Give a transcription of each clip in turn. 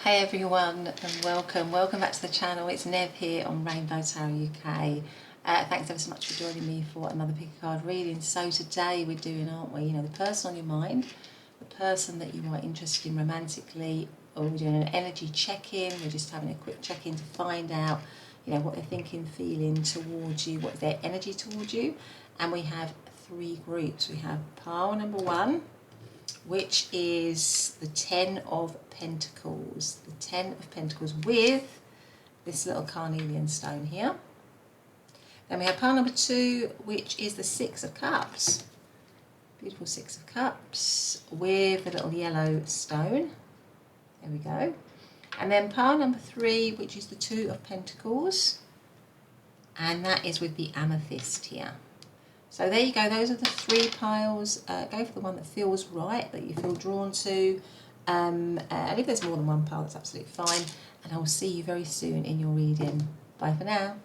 Hey everyone, and welcome back to the channel. It's Nev here on Rainbow Tarot UK. Thanks ever so much for joining me for another pick a card reading. So today we're doing, aren't we, the person on your mind, the person that you are interested in romantically, or we're doing an energy check-in. We're just having a quick check-in to find out, what they're thinking, feeling towards you, what's their energy towards you. And we have three groups. We have pile number one, which is the 10 of Pentacles. The 10 of Pentacles with this little carnelian stone here. Then we have pile number two, which is the 6 of Cups. Beautiful 6 of Cups with the little yellow stone. There we go. And then pile number three, which is the 2 of Pentacles. And that is with the amethyst here. So there you go, those are the three piles. Go for the one that feels right, that you feel drawn to. And if there's more than one pile, that's absolutely fine. And I will see you very soon in your reading. Bye for now.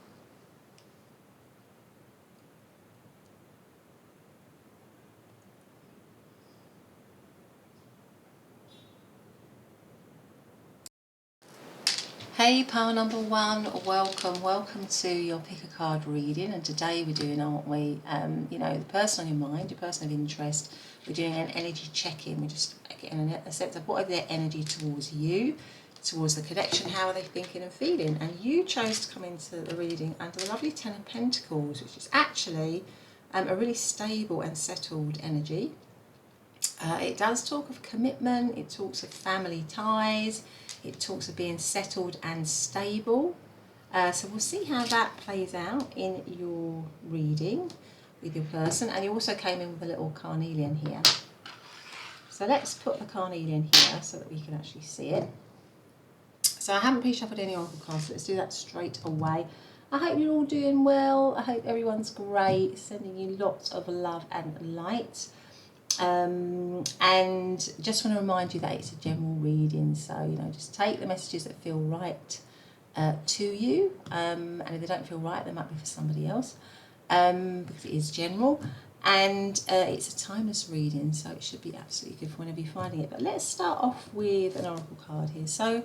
Hey pile number one, welcome to your pick a card reading. And today we're doing, aren't we, the person on your mind, your person of interest. We're doing an energy check-in. We're just getting a sense of what are their energy towards you, towards the connection, how are they thinking and feeling. And you chose to come into the reading under the lovely 10 of Pentacles, which is actually a really stable and settled energy. It does talk of commitment, it talks of family ties, it talks of being settled and stable. So we'll see how that plays out in your reading with your person. And you also came in with a little carnelian here. So let's put the carnelian here so that we can actually see it. So I haven't pre-shuffled any oracle cards, so let's do that straight away. I hope you're all doing well. I hope everyone's great. Sending you lots of love and light. And just want to remind you that it's a general reading, so just take the messages that feel right to you, and if they don't feel right, they might be for somebody else, because it is general, and it's a timeless reading, so it should be absolutely good for whenever you're finding it. But let's start off with an oracle card here. So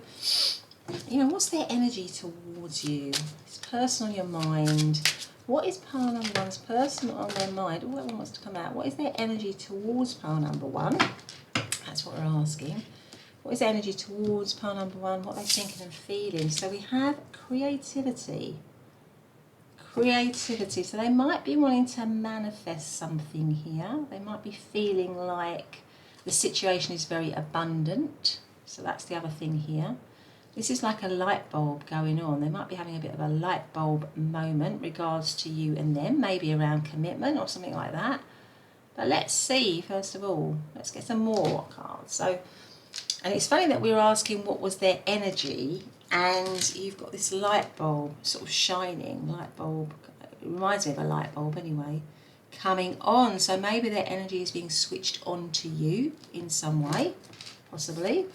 what's their energy towards you, this person on your mind? What is pile number one's person on their mind? Oh, that one wants to come out. What is their energy towards pile number one? That's what we're asking. What is their energy towards pile number one? What are they thinking and feeling? So we have creativity. Creativity. So they might be wanting to manifest something here. They might be feeling like the situation is very abundant. So that's the other thing here. This is like a light bulb going on. They might be having a bit of a light bulb moment regards to you and them, maybe around commitment or something like that. But let's see, first of all, let's get some more cards. So, and it's funny that we were asking what was their energy, and you've got this light bulb sort of shining, light bulb, it reminds me of a light bulb anyway, coming on. So maybe their energy is being switched on to you in some way, possibly.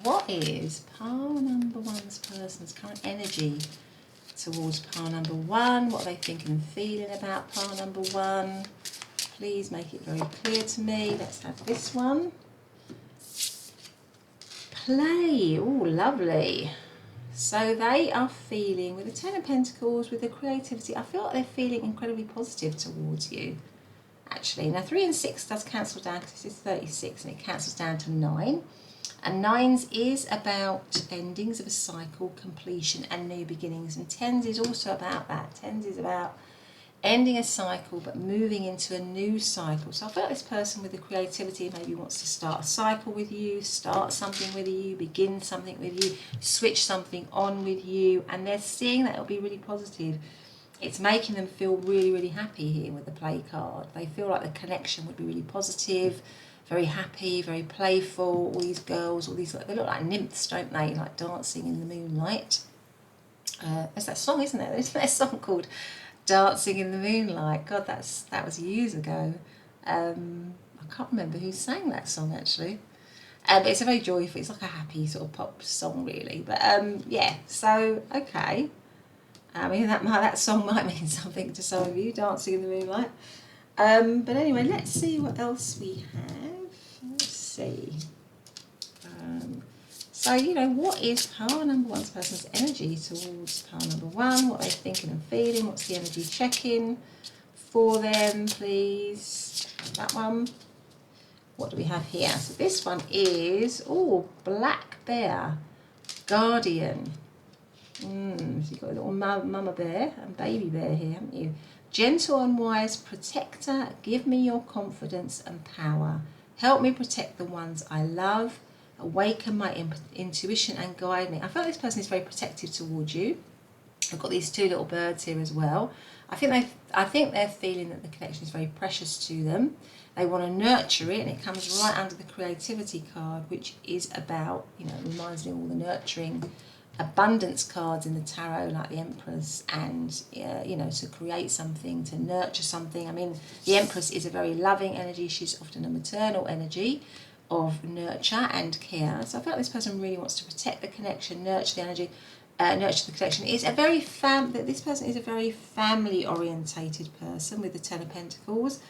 What is pile number one's person's current energy towards pile number one? What are they thinking and feeling about pile number one? Please make it very clear to me. Let's have this one. Play. Oh, lovely. So they are feeling, with the 10 of Pentacles, with the creativity, I feel like they're feeling incredibly positive towards you, actually. Now, 3 and 6 does cancel down because this is 36 and it cancels down to 9. And 9s is about endings of a cycle, completion and new beginnings. And 10s is also about that. 10s is about ending a cycle but moving into a new cycle. So I feel like this person with the creativity maybe wants to start a cycle with you, start something with you, begin something with you, switch something on with you. And they're seeing that it'll be really positive. It's making them feel really, really happy here with the play card. They feel like the connection would be really positive, very happy, very playful. All these girls, they look like nymphs, don't they? Like dancing in the moonlight. There's that song, isn't there? There's that song called Dancing in the Moonlight. God, that was years ago. I can't remember who sang that song actually. But it's a very joyful, it's like a happy sort of pop song really. But yeah, so okay. I mean that song might mean something to some of you, Dancing in the Moonlight. But anyway, let's see what else we have. Let's see. So, you know, what is pile number one's person's energy towards pile number one? What are they thinking and feeling? What's the energy check-in for them, please? That one. What do we have here? So this one is, oh, black bear, guardian. So you've got a little mama bear and baby bear here, haven't you? Gentle and wise protector, give me your confidence and power. Help me protect the ones I love. Awaken my intuition and guide me. I feel like this person is very protective towards you. I've got these two little birds here as well. I think they're feeling that the connection is very precious to them. They want to nurture it, and it comes right under the creativity card, which is about, you know, it reminds me of all the nurturing abundance cards in the tarot, like the Empress, and you know, to create something, to nurture something. I mean, the Empress is a very loving energy. She's often a maternal energy of nurture and care. So I feel like this person really wants to protect the connection, nurture the energy, nurture the connection. It's a very this person is a very family orientated person with the Ten of Pentacles.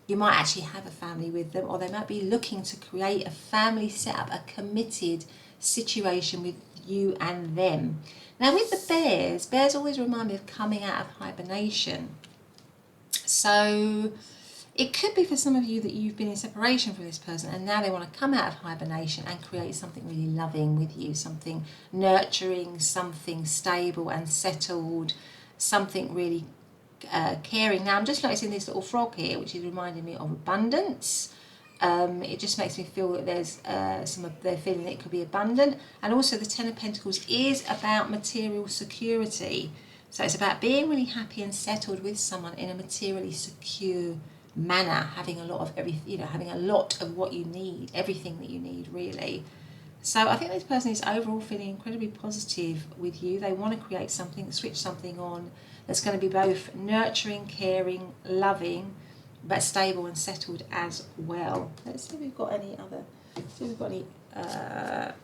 You might actually have a family with them, or they might be looking to create a family setup, a committed situation with you and them. Now with the bears always remind me of coming out of hibernation. So it could be for some of you that you've been in separation from this person, and now they want to come out of hibernation and create something really loving with you, something nurturing, something stable and settled, something really caring. Now I'm just noticing this little frog here, which is reminding me of abundance. It just makes me feel that there's they're feeling that it could be abundant. And also the Ten of Pentacles is about material security. So it's about being really happy and settled with someone in a materially secure manner, having a lot of having a lot of what you need, everything that you need, really. So I think this person is overall feeling incredibly positive with you. They want to create something, switch something on that's going to be both nurturing, caring, loving, but stable and settled as well. Let's see if we've got any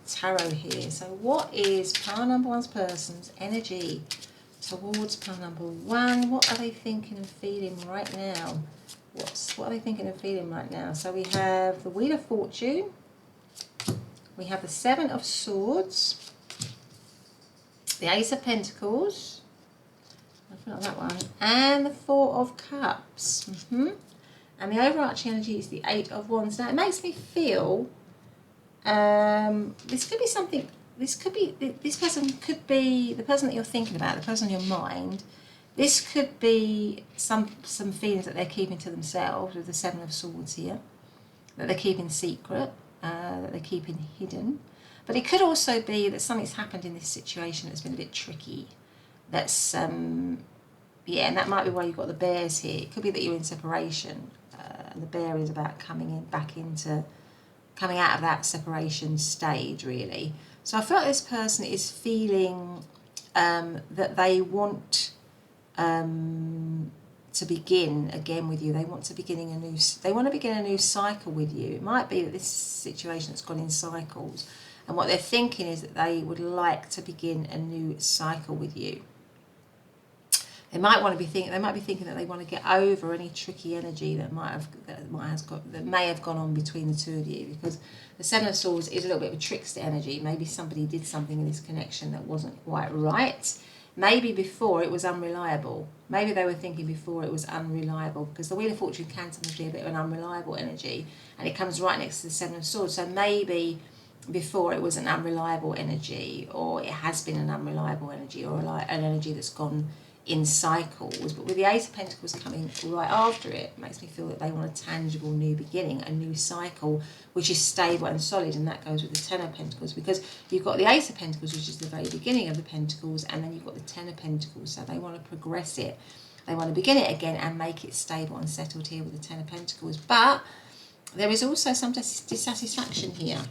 tarot here. So what is pile number one's person's energy towards pile number one? What are they thinking and feeling right now? What are they thinking and feeling right now? So we have the Wheel of Fortune. We have the Seven of Swords. The Ace of Pentacles. I feel like that one. And the Four of Cups. And the overarching energy is the Eight of Wands. Now it makes me feel this could be something. This person could be the person that you're thinking about, the person in your mind. This could be some feelings that they're keeping to themselves with the Seven of Swords here, that they're keeping secret, that they're keeping hidden. But it could also be that something's happened in this situation that's been a bit tricky. That's and that might be why you've got the bears here. It could be that you're in separation, and the bear is about coming out of that separation stage, really. So I feel like this person is feeling that they want to begin again with you. They want to begin a new cycle with you. It might be that this situation has gone in cycles, and what they're thinking is that they would like to begin a new cycle with you. They might be thinking that they want to get over any tricky energy that may have gone on between the two of you, because the Seven of Swords is a little bit of a trickster energy. Maybe somebody did something in this connection that wasn't quite right. Maybe before it was unreliable. Maybe they were thinking before it was unreliable, because the Wheel of Fortune can sometimes be a bit of an unreliable energy, and it comes right next to the Seven of Swords. So maybe before it was an unreliable energy, or it has been an unreliable energy, or an energy that's gone in cycles. But with the Ace of Pentacles coming right after it, makes me feel that they want a tangible new beginning, a new cycle, which is stable and solid. And that goes with the Ten of Pentacles, because you've got the Ace of Pentacles, which is the very beginning of the Pentacles, and then you've got the Ten of Pentacles. So they want to progress it, they want to begin it again and make it stable and settled here with the Ten of Pentacles. But there is also some dissatisfaction here,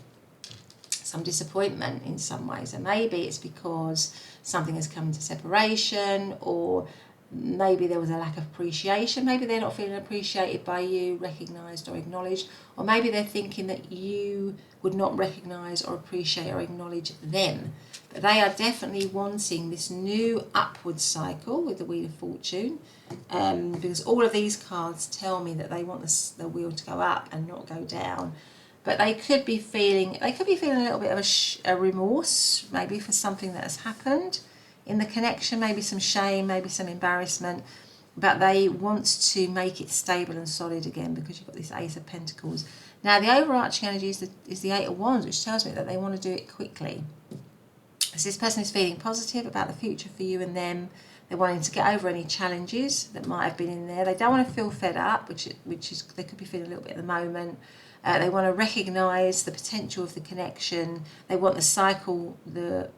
some disappointment in some ways, and maybe it's because something has come into separation, or maybe there was a lack of appreciation. Maybe they're not feeling appreciated by you, recognised or acknowledged, or maybe they're thinking that you would not recognise or appreciate or acknowledge them. But they are definitely wanting this new upward cycle with the Wheel of Fortune, because all of these cards tell me that they want the wheel to go up and not go down. but they could be feeling a little bit of a remorse, maybe for something that has happened in the connection, maybe some shame, maybe some embarrassment, but they want to make it stable and solid again because you've got this Ace of Pentacles. Now, the overarching energy is the Eight of Wands, which tells me that they want to do it quickly. So this person is feeling positive about the future for you and them. They're wanting to get over any challenges that might have been in there. They don't want to feel fed up, which is they could be feeling a little bit at the moment. They want to recognise the potential of the connection. They want the cycle, the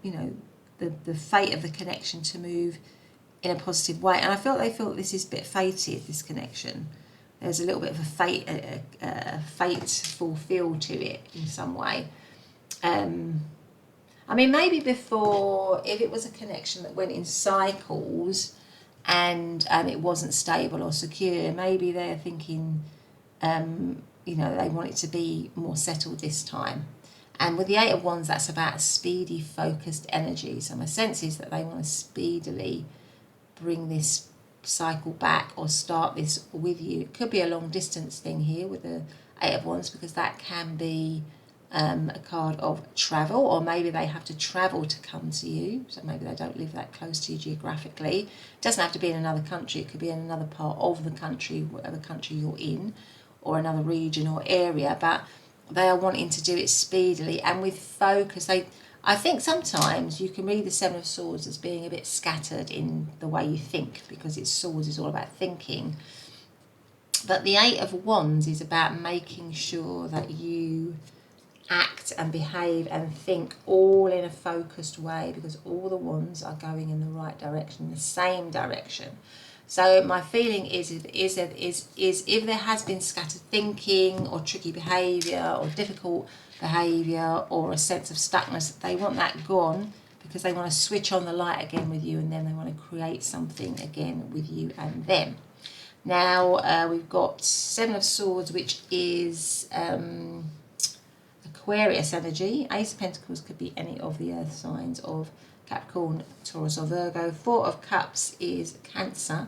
fate of the connection to move in a positive way. And I feel they feel that this is a bit fated, this connection. There's a little bit of a fateful feel to it in some way. I mean, maybe before, if it was a connection that went in cycles and it wasn't stable or secure, maybe they're thinking, they want it to be more settled this time. And with the Eight of Wands, that's about speedy, focused energy. So my sense is that they want to speedily bring this cycle back or start this with you. It could be a long distance thing here with the Eight of Wands, because that can be a card of travel, or maybe they have to travel to come to you. So maybe they don't live that close to you geographically. It doesn't have to be in another country. It could be in another part of the country, whatever country you're in, or another region or area, but they are wanting to do it speedily and with focus. I think sometimes you can read the Seven of Swords as being a bit scattered in the way you think, because swords is all about thinking. But the Eight of Wands is about making sure that you act and behave and think all in a focused way, because all the wands are going in the right direction, the same direction. So my feeling is if there has been scattered thinking or tricky behaviour or difficult behaviour or a sense of stuckness, they want that gone, because they want to switch on the light again with you, and then they want to create something again with you and them. Now we've got Seven of Swords, which is Aquarius energy. Ace of Pentacles could be any of the earth signs of Capricorn, Taurus or Virgo. Four of Cups is Cancer.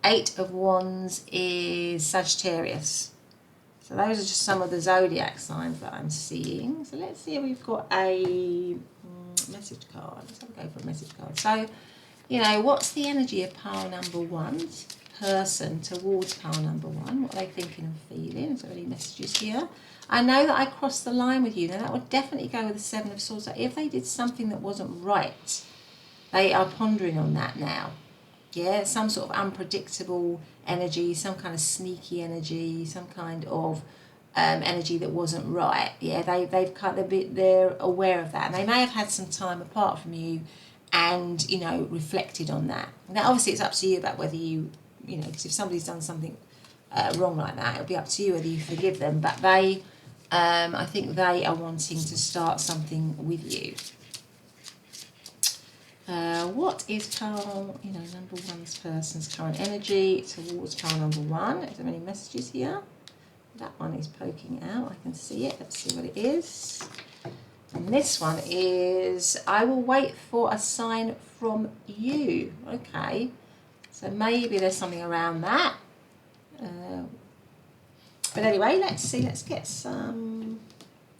Eight of Wands is Sagittarius. So those are just some of the zodiac signs that I'm seeing. So let's see if we've got a message card. Let's have a go for a message card. So, what's the energy of pile number one? Person towards pile number one. What are they thinking and feeling? Is there any messages here? I know that I crossed the line with you. Now that would definitely go with the Seven of Swords. So if they did something that wasn't right, they are pondering on that now. Yeah, some sort of unpredictable energy, some kind of sneaky energy, some kind of energy that wasn't right. Yeah, they're aware of that, and they may have had some time apart from you, and reflected on that. Now, obviously, it's up to you about whether because if somebody's done something wrong like that, it'll be up to you whether you forgive them. But they, I think they are wanting to start something with you. What is number one's person's current energy towards pile number one? Is there any messages here? That one is poking out. I can see it. Let's see what it is. And this one is, I will wait for a sign from you. Okay. So maybe there's something around that. But anyway, let's see. Let's get some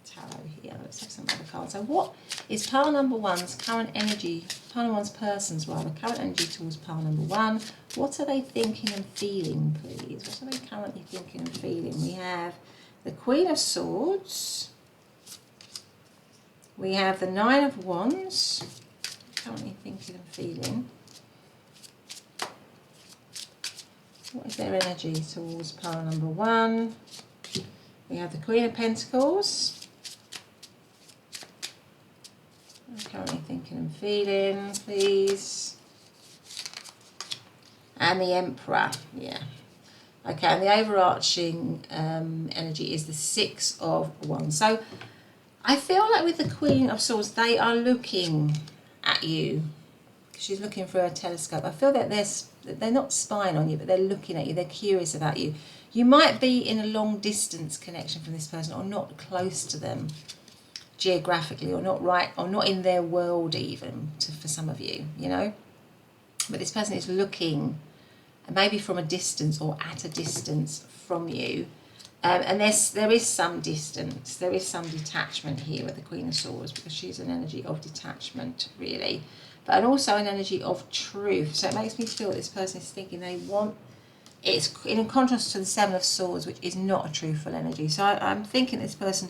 tarot here. Let's have some other cards. So what is pile number one's current energy, pile number one's person's rather, current energy towards pile number one? What are they thinking and feeling, please? What are they currently thinking and feeling? We have the Queen of Swords. We have the Nine of Wands. Currently thinking and feeling. What is their energy towards pile number one? We have the Queen of Pentacles. I'm currently thinking and feeling, please. And the Emperor, yeah. Okay, and the overarching energy is the Six of Wands. So I feel like with the Queen of Swords, they are looking at you. She's looking through a telescope. I feel that they're not spying on you, but they're looking at you. They're curious about you. You might be in a long distance connection from this person, or not close to them geographically, or not in their world even, for some of you, But this person is looking, maybe from a distance or at a distance from you. And there is some distance, there is some detachment here with the Queen of Swords, because she's an energy of detachment, really, but also an energy of truth. So it makes me feel that this person is thinking they want, it's in contrast to the Seven of Swords, which is not a truthful energy. So I'm thinking this person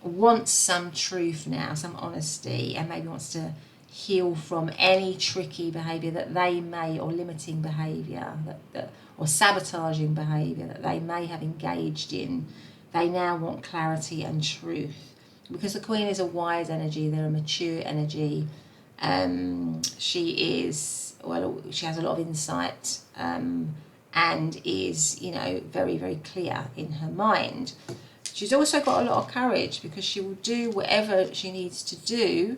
wants some truth now, some honesty, and maybe wants to heal from any tricky behaviour that they may, or limiting behaviour or sabotaging behaviour that they may have engaged in. They now want clarity and truth, because the Queen is a wise energy, they're a mature energy. She is, well, she has a lot of insight, and is, you know, very, very clear in her mind. She's also got a lot of courage, because she will do whatever she needs to do,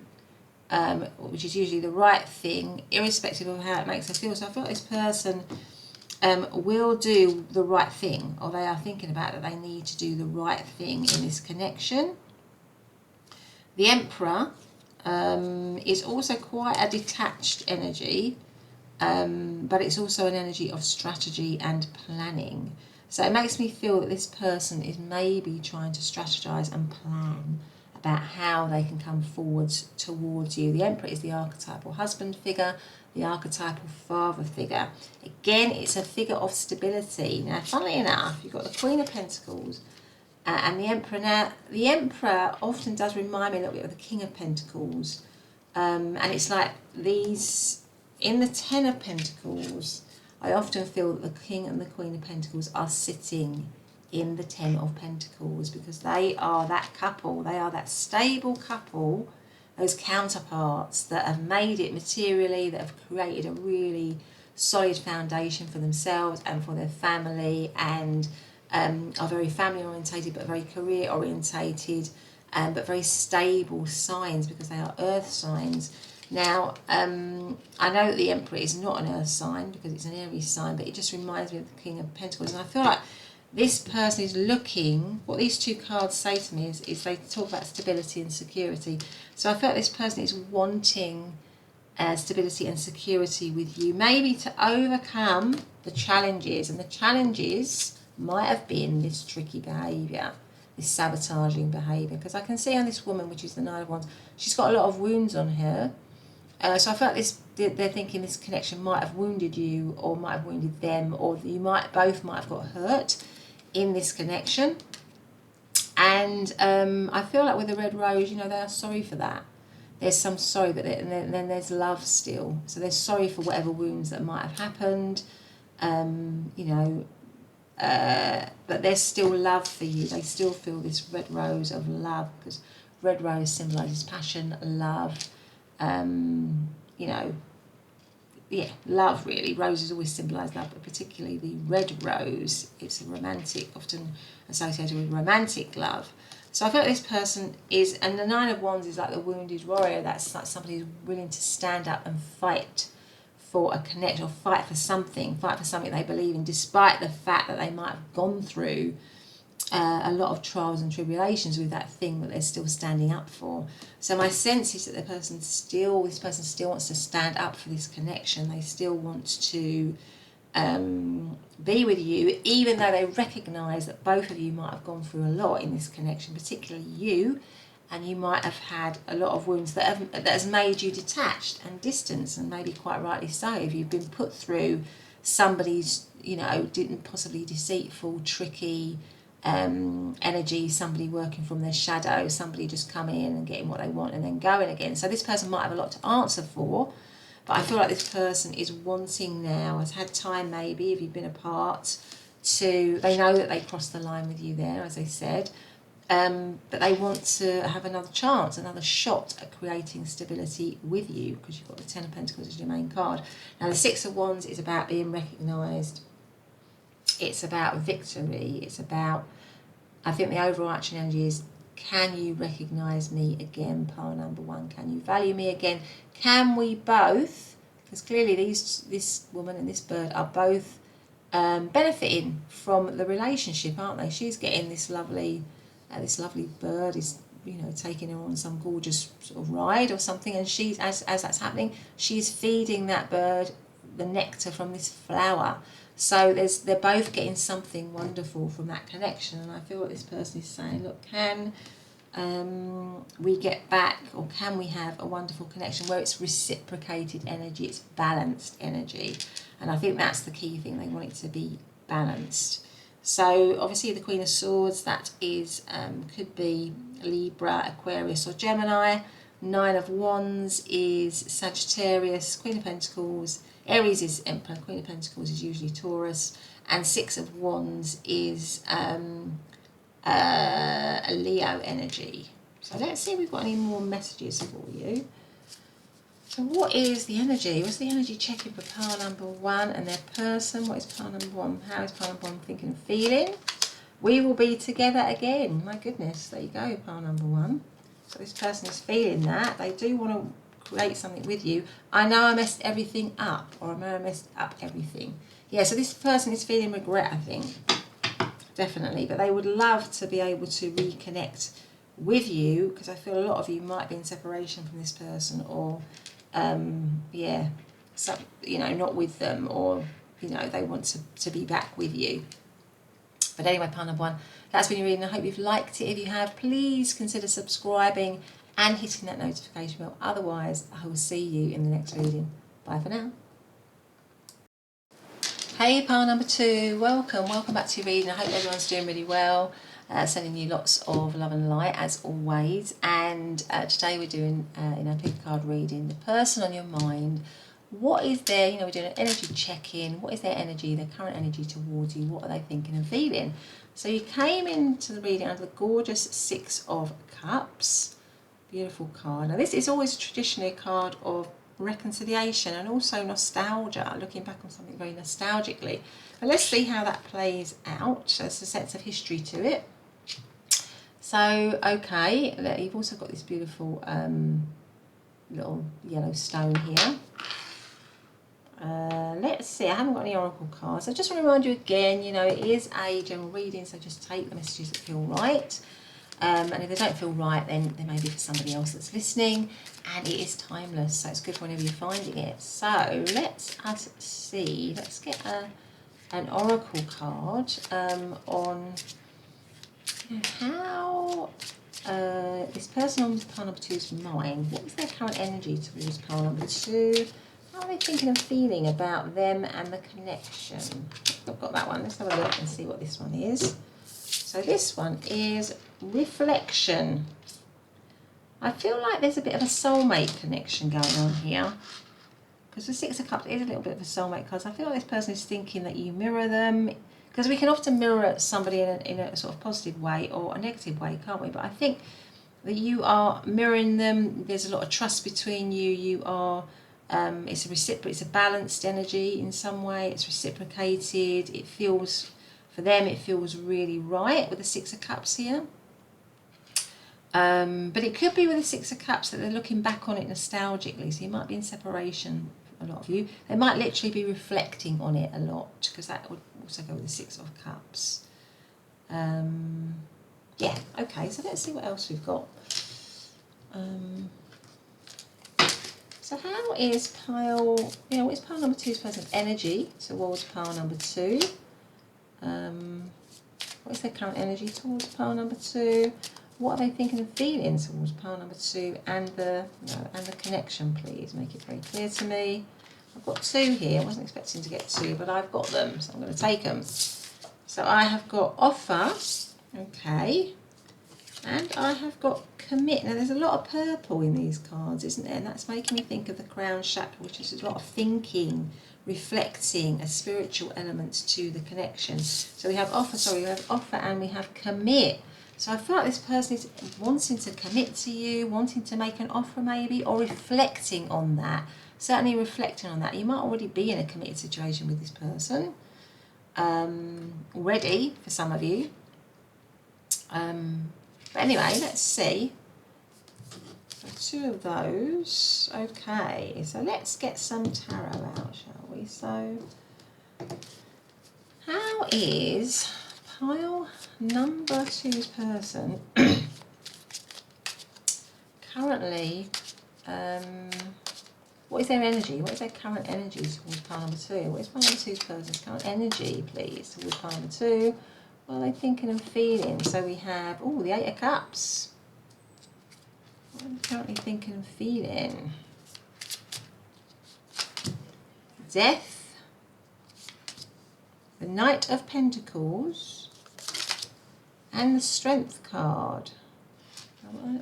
which is usually the right thing, irrespective of how it makes her feel. So I feel like this person will do the right thing, or they are thinking about that they need to do the right thing in this connection. The Emperor is also quite a detached energy, but it's also an energy of strategy and planning. So it makes me feel that this person is maybe trying to strategize and plan about how they can come forwards towards you. The Emperor is the archetypal husband figure, the archetypal father figure. Again, it's a figure of stability. Now, funnily enough, you've got the Queen of Pentacles and the Emperor. Now, the Emperor often does remind me a little bit of the King of Pentacles. And it's like these, in the Ten of Pentacles, I often feel that the King and the Queen of Pentacles are sitting in the Ten of Pentacles, because they are that couple, they are that stable couple, those counterparts that have made it materially, that have created a really solid foundation for themselves and for their family, and are very family orientated but very career orientated, but very stable signs, because they are earth signs. Now, I know that the Emperor is not an earth sign because it's an Aries sign, but it just reminds me of the King of Pentacles. And I feel like this person is looking, what these two cards say to me is they talk about stability and security. So I feel like this person is wanting stability and security with you, maybe to overcome the challenges. And the challenges might have been this tricky behaviour, this sabotaging behaviour. Because I can see on this woman, which is the Nine of Wands, she's got a lot of wounds on her. So I felt they're thinking this connection might have wounded you, or might have wounded them, or you both might have got hurt in this connection. And I feel like with the Red Rose, you know, they are sorry for that. There's some sorry, but then there's love still. So they're sorry for whatever wounds that might have happened, you know, but there's still love for you. They still feel this Red Rose of love, because Red Rose symbolises passion, love, you know, yeah, love really. Roses always symbolise love, but particularly the red rose, it's a romantic, often associated with romantic love. So I feel like this person is, and the Nine of Wands is like the wounded warrior. That's like somebody who's willing to stand up and fight for a connect, or fight for something they believe in, despite the fact that they might have gone through a lot of trials and tribulations with that thing that they're still standing up for. So my sense is that this person still wants to stand up for this connection. They still want to be with you, even though they recognise that both of you might have gone through a lot in this connection, particularly you, and you might have had a lot of wounds that has made you detached and distant, and maybe quite rightly so. If you've been put through somebody's, you know, possibly deceitful, tricky energy, somebody working from their shadow, somebody just coming in and getting what they want and then going again. So this person might have a lot to answer for, but I feel like this person is wanting now, has had time maybe, if you've been apart, they know that they crossed the line with you there, as I said, but they want to have another chance, another shot at creating stability with you, because you've got the Ten of Pentacles as your main card. Now the Six of Wands is about being recognised. It's about victory. It's about, I think the overarching energy is, can you recognise me again, pile number one? Can you value me again? Can we both, because clearly this woman and this bird are both benefiting from the relationship, aren't they? She's getting this lovely bird is, you know, taking her on some gorgeous sort of ride or something, and she's, as that's happening, she's feeding that bird the nectar from this flower. So they're both getting something wonderful from that connection. And I feel what this person is saying, look, can we get back, or can we have a wonderful connection where it's reciprocated energy, it's balanced energy? And I think that's the key thing. They want it to be balanced. So obviously the Queen of Swords, that is could be Libra, Aquarius or Gemini. Nine of Wands is Sagittarius. Queen of Pentacles, Aries is Emperor. Queen of Pentacles is usually Taurus. And Six of Wands is a Leo energy. So let's see if we've got any more messages for you. So what is the energy? What's the energy checking for pile number one and their person? What is pile number one? How is pile number one thinking and feeling? We will be together again. My goodness, there you go, pile number one. So this person is feeling that. They do want to create something with you. I know I messed everything up, or I know I messed up everything. Yeah, so this person is feeling regret, I think. Definitely. But they would love to be able to reconnect with you, because I feel a lot of you might be in separation from this person, or yeah, so, you know, not with them, or you know, they want to be back with you. But anyway, pile number one, that's been your reading. I hope you've liked it. If you have, please consider subscribing and hitting that notification bell. Otherwise, I will see you in the next reading. Bye for now. Hey, pile number two, welcome back to your reading. I hope everyone's doing really well. Sending you lots of love and light as always. And today we're doing in our pick card reading, the person on your mind. What is their, you know, we're doing an energy check-in. What is their energy, their current energy towards you? What are they thinking and feeling? So you came into the reading under the gorgeous Six of Cups. Beautiful card. Now this is always traditionally a card of reconciliation and also nostalgia, looking back on something very nostalgically. But let's see how that plays out. There's a sense of history to it. So, okay, you've also got this beautiful little yellow stone here. Let's see, I haven't got any oracle cards. I just want to remind you again, you know, it is a general reading, so just take the messages that feel right. And if they don't feel right, then they may be for somebody else that's listening. And it is timeless, so it's good whenever you're finding it. So let us see. Let's get an oracle card on, you know, how this person on pile number two's mind. What is their current energy towards pile number two? How are they thinking and feeling about them and the connection? I've got that one. Let's have a look and see what this one is. So this one is reflection. I feel like there's a bit of a soulmate connection going on here, because the Six of Cups is a little bit of a soulmate card. I feel like this person is thinking that you mirror them, because we can often mirror somebody in a sort of positive way or a negative way, can't we? But I think that you are mirroring them. There's a lot of trust between you. You are, it's a balanced energy in some way. It's reciprocated. It feels, for them, it feels really right with the Six of Cups here. But it could be with the Six of Cups that they're looking back on it nostalgically. So you might be in separation, a lot of you. They might literally be reflecting on it a lot, because that would also go with the Six of Cups. Yeah, okay, so let's see what else we've got. So how is pile, you know, what is pile number two's person's energy towards pile number two? What is their current energy towards pile number two? What are they thinking and feeling towards pile number two, and the connection, please make it very clear to me. I've got two here. I wasn't expecting to get two, but I've got them, so I'm going to take them. So I have got offer, okay, and I have got commit. Now there's a lot of purple in these cards, isn't there? And that's making me think of the crown chakra, which is a lot of thinking, reflecting, a spiritual element to the connection. So we have offer, we have offer and we have commit. So I feel like this person is wanting to commit to you, wanting to make an offer maybe, or reflecting on that. Certainly reflecting on that. You might already be in a committed situation with this person already, for some of you. But anyway, let's see. So two of those. Okay, so let's get some tarot out, shall we? So how is pile number two's person currently What is their energy? What is their current energy towards pile number 2? What is pile number 2's person's current energy, please, towards pile number 2? What are they thinking and feeling? So we have, oh, the 8 of Cups. What are they currently thinking and feeling? Death. The Knight of Pentacles. And the Strength card.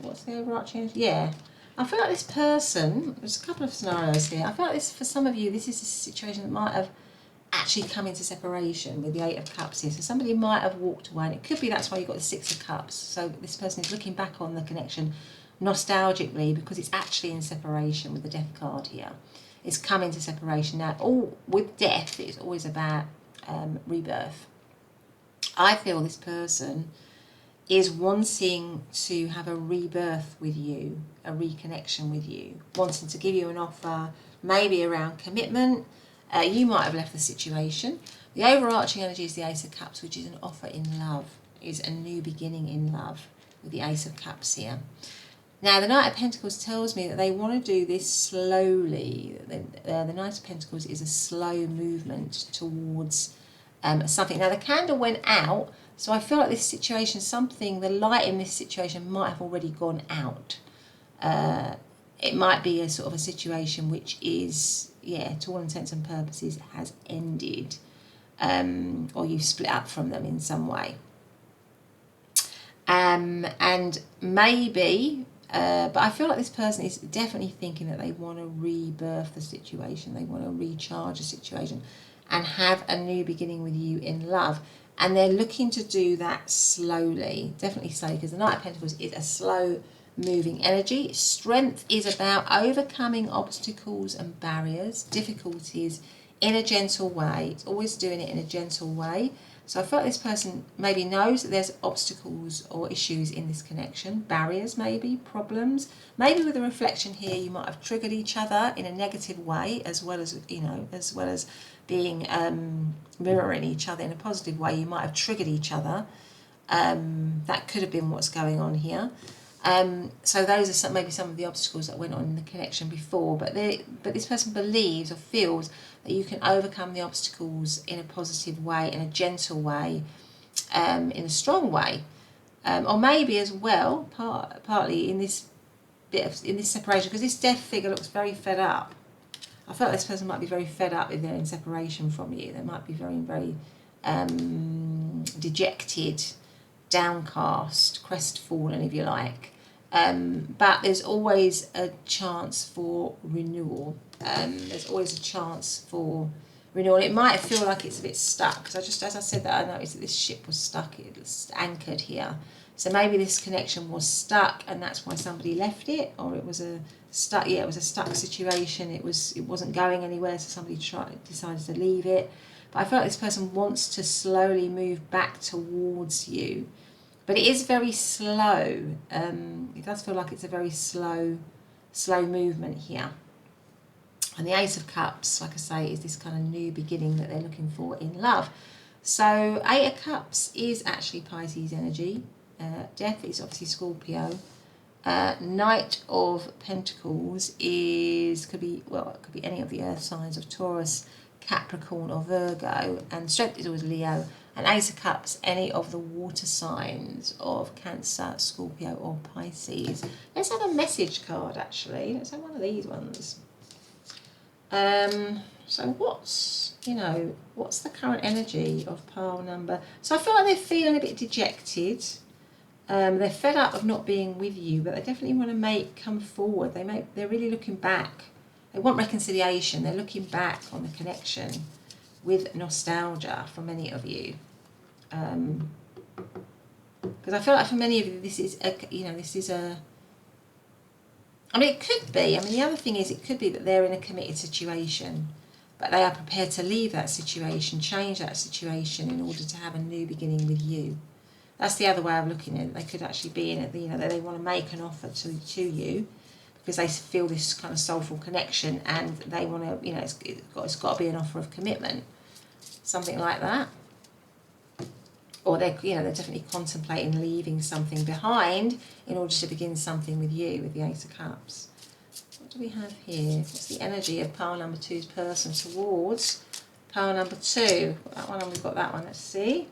What's the overarching energy? Yeah. I feel like this person, there's a couple of scenarios here. I feel like this, for some of you, this is a situation that might have actually come into separation with the 8 of Cups here. So somebody might have walked away, and it could be that's why you've got the 6 of Cups. So this person is looking back on the connection nostalgically because it's actually in separation with the Death card here. It's come into separation. Now, all with death, it's always about rebirth. I feel this person is wanting to have a rebirth with you, a reconnection with you, wanting to give you an offer, maybe around commitment. You might have left the situation. The overarching energy is the Ace of Cups, which is an offer in love, is a new beginning in love with the Ace of Cups here. Now, the Knight of Pentacles tells me that they want to do this slowly. The Knight of Pentacles is a slow movement towards something. Now, the candle went out, so I feel like this situation, the light in this situation might have already gone out. It might be a sort of a situation which is, yeah, to all intents and purposes, has ended, or you've split up from them in some way. And maybe, but I feel like this person is definitely thinking that they want to rebirth the situation, they want to recharge the situation and have a new beginning with you in love. And they're looking to do that slowly, definitely slowly, because the Knight of Pentacles is a slow moving energy. Strength is about overcoming obstacles and barriers, difficulties in a gentle way. It's always doing it in a gentle way. So I feel like this person maybe knows that there's obstacles or issues in this connection, barriers maybe, problems. Maybe with a reflection here, you might have triggered each other in a negative way, as well as, you know, as well as being mirroring each other in a positive way. You might have triggered each other. That could have been what's going on here. So those are maybe some of the obstacles that went on in the connection before, but this person believes or feels that you can overcome the obstacles in a positive way, in a gentle way, in a strong way, or maybe as well partly in this separation, because this Death figure looks very fed up. I felt this person might be very fed up if they're in separation from you. They might be very, very dejected, downcast, crestfallen, if you like. But there's always a chance for renewal. There's always a chance for renewal. It might feel like it's a bit stuck, because as I said that, I noticed that this ship was stuck, it was anchored here. So maybe this connection was stuck, and that's why somebody left it, or it was a stuck. Yeah, it was a stuck situation. It wasn't going anywhere, so somebody decided to leave it. But I feel like this person wants to slowly move back towards you, but it is very slow. It does feel like it's a very slow movement here. And the Ace of Cups, like I say, is this kind of new beginning that they're looking for in love. So 8 of Cups is actually Pisces energy. Death is obviously Scorpio. Knight of Pentacles could be any of the earth signs of Taurus, Capricorn or Virgo, and Strength is always Leo. And Ace of Cups, any of the water signs of Cancer, Scorpio or Pisces. Let's have a message card actually. Let's have one of these ones. So what's the current energy of pile number? So I feel like they're feeling a bit dejected. They're fed up of not being with you, but they definitely want to come forward. They're really looking back. They want reconciliation. They're looking back on the connection with nostalgia for many of you. Because I feel like for many of you, this is a. I mean, it could be. I mean, the other thing is, it could be that they're in a committed situation, but they are prepared to leave that situation, change that situation in order to have a new beginning with you. That's the other way of looking at it. They could actually be in it, that they want to make an offer to you because they feel this kind of soulful connection, and they want to, it's got to be an offer of commitment, something like that. Or they're definitely contemplating leaving something behind in order to begin something with you, with the Ace of Cups. What do we have here? What's the energy of pile number 2's person towards pile number 2? Got that one and we've got that one. Let's see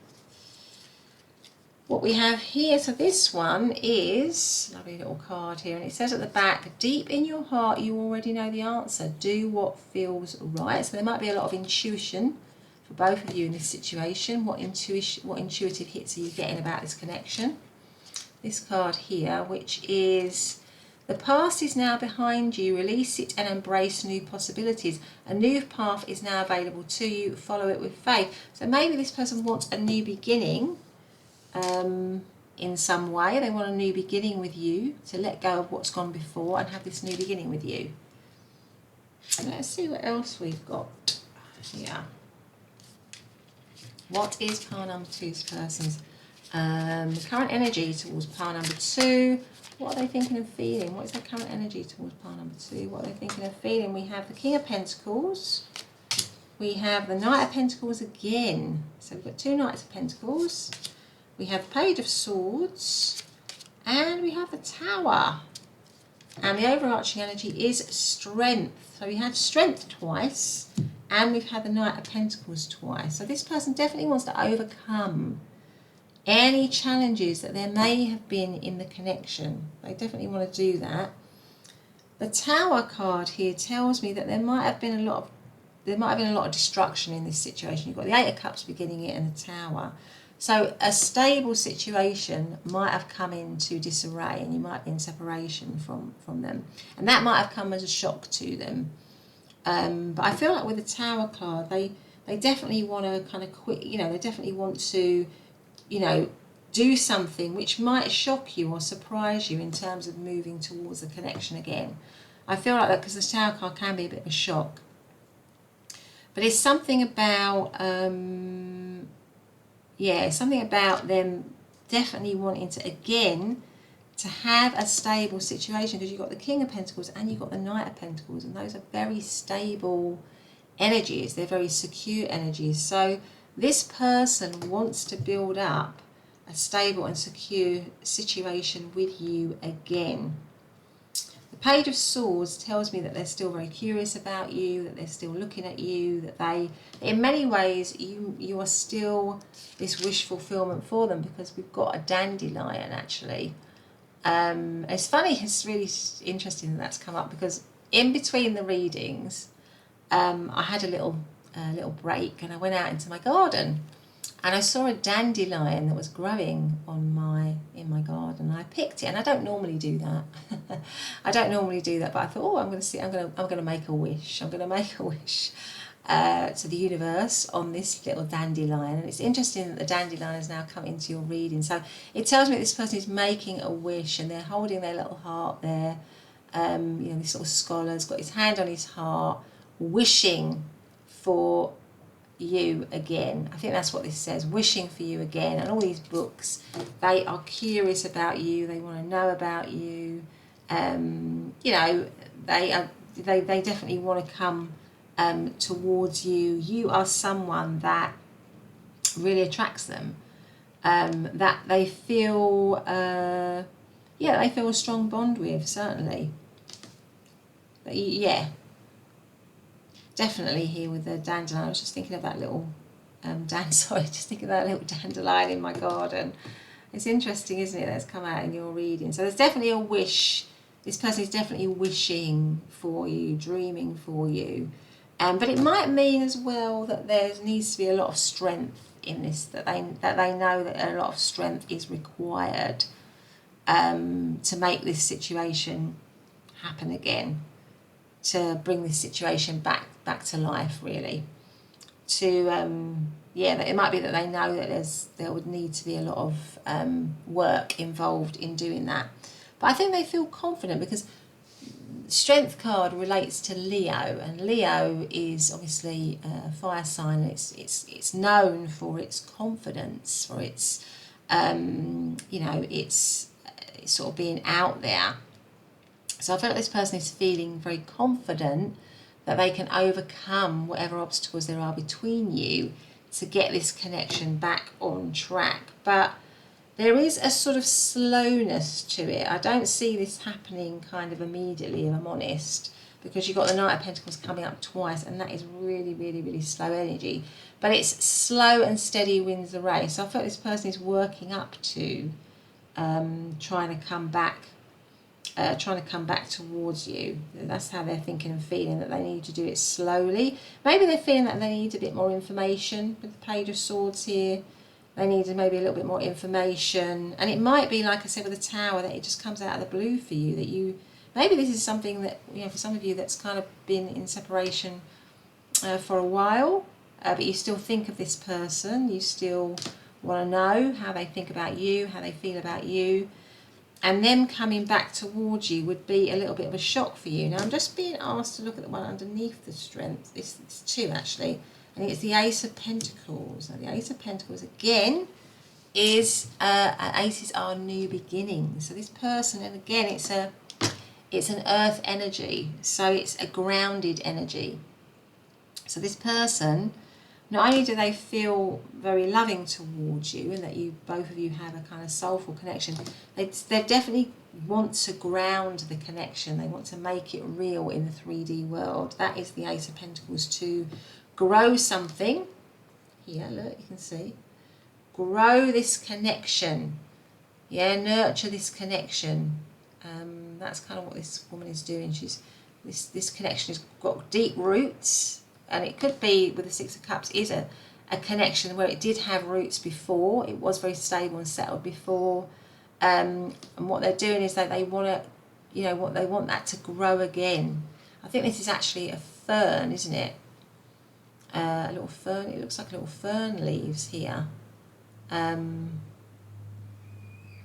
what we have here. So this one is a lovely little card here, and it says at the back, deep in your heart you already know the answer. Do what feels right. So there might be a lot of intuition for both of you in this situation. What intuitive hits are you getting about this connection? This card here, which is, the past is now behind you. Release it and embrace new possibilities. A new path is now available to you. Follow it with faith. So maybe this person wants a new beginning in some way. They want a new beginning with you, to let go of what's gone before and have this new beginning with you. And let's see what else we've got here. What is pile number 2's person's current energy towards pile number 2? What are they thinking and feeling? What is their current energy towards pile number 2? What are they thinking and feeling? We have the King of Pentacles. We have the Knight of Pentacles again. So we've got 2 Knights of Pentacles. We have the Page of Swords. And we have the Tower. And the overarching energy is strength. So we had strength twice. And we've had the Knight of Pentacles twice. So this person definitely wants to overcome any challenges that there may have been in the connection. They definitely want to do that. The Tower card here tells me that there might have been a lot of destruction in this situation. You've got the 8 of Cups beginning it and the Tower. So a stable situation might have come into disarray, and you might be in separation from them. And that might have come as a shock to them. But I feel like with the Tower card, they definitely want to kind of quit, they definitely want to, do something which might shock you or surprise you in terms of moving towards the connection again. I feel like that because the Tower card can be a bit of a shock. But it's something about, something about them definitely wanting to, again, to have a stable situation, because you've got the King of Pentacles and you've got the Knight of Pentacles, and those are very stable energies. They're very secure energies. So this person wants to build up a stable and secure situation with you again. The Page of Swords tells me that they're still very curious about you, that they're still looking at you, that they, in many ways, you are still this wish fulfillment for them, because we've got a dandelion actually. It's funny, it's really interesting that that's come up, because in between the readings, I had a little break and I went out into my garden and I saw a dandelion that was growing in my garden. I picked it, and I don't normally do that. I don't normally do that, but I thought, oh, I'm going to make a wish. I'm going to make a wish to the universe on this little dandelion. And it's interesting that the dandelion has now come into your reading. So it tells me that this person is making a wish, and they're holding their little heart there. This sort of scholar's got his hand on his heart, wishing for you again. I think that's what this says, wishing for you again. And all these books, they are curious about you, they want to know about you. They definitely want to come towards you. You are someone that really attracts them, that they feel they feel a strong bond with, certainly. But definitely here with the dandelion. I was just thinking of that little dandelion in my garden. It's interesting, isn't it, that's come out in your reading. So there's definitely a wish. This person is definitely wishing for you, dreaming for you. But it might mean as well that there needs to be a lot of strength in this, that they know that a lot of strength is required to make this situation happen again, to bring this situation back to life, really. It might be that they know that there would need to be a lot of work involved in doing that. But I think they feel confident, because Strength card relates to Leo, and Leo is obviously a fire sign. It's known for its confidence, for its it's sort of being out there. So I feel like this person is feeling very confident that they can overcome whatever obstacles there are between you to get this connection back on track. But there is a sort of slowness to it. I don't see this happening kind of immediately, if I'm honest. because you've got the Knight of Pentacles coming up twice, and that is really, really, really slow energy. But it's slow and steady wins the race. So I feel this person is working up to trying to come back towards you. That's how they're thinking and feeling, that they need to do it slowly. Maybe they're feeling that they need a bit more information with the Page of Swords here. They need maybe a little bit more information. And it might be, like I said, with the Tower, that it just comes out of the blue for you, that you, maybe this is something that, you know, for some of you that's kind of been in separation for a while, but you still think of this person, you still want to know how they think about you, how they feel about you, and them coming back towards you would be a little bit of a shock for you. Now I'm just being asked to look at the one underneath the Strength. It's two actually, and it's the Ace of Pentacles. Now the Ace of Pentacles again is aces are new beginnings. So this person, and again it's an earth energy, so it's a grounded energy. So this person, not only do they feel very loving towards you, and that you, both of you, have a kind of soulful connection, they definitely want to ground the connection. They want to make it real in the 3D world. That is the Ace of Pentacles, to grow something. Here, look, you can see. Grow this connection. Yeah, nurture this connection. That's kind of what this woman is doing. This connection has got deep roots. And it could be, with the Six of Cups, is a connection where it did have roots before. It was very stable and settled before. And what they're doing is that they want to, you know, they want that to grow again. I think this is actually a fern, isn't it? A little fern. It looks like little fern leaves here.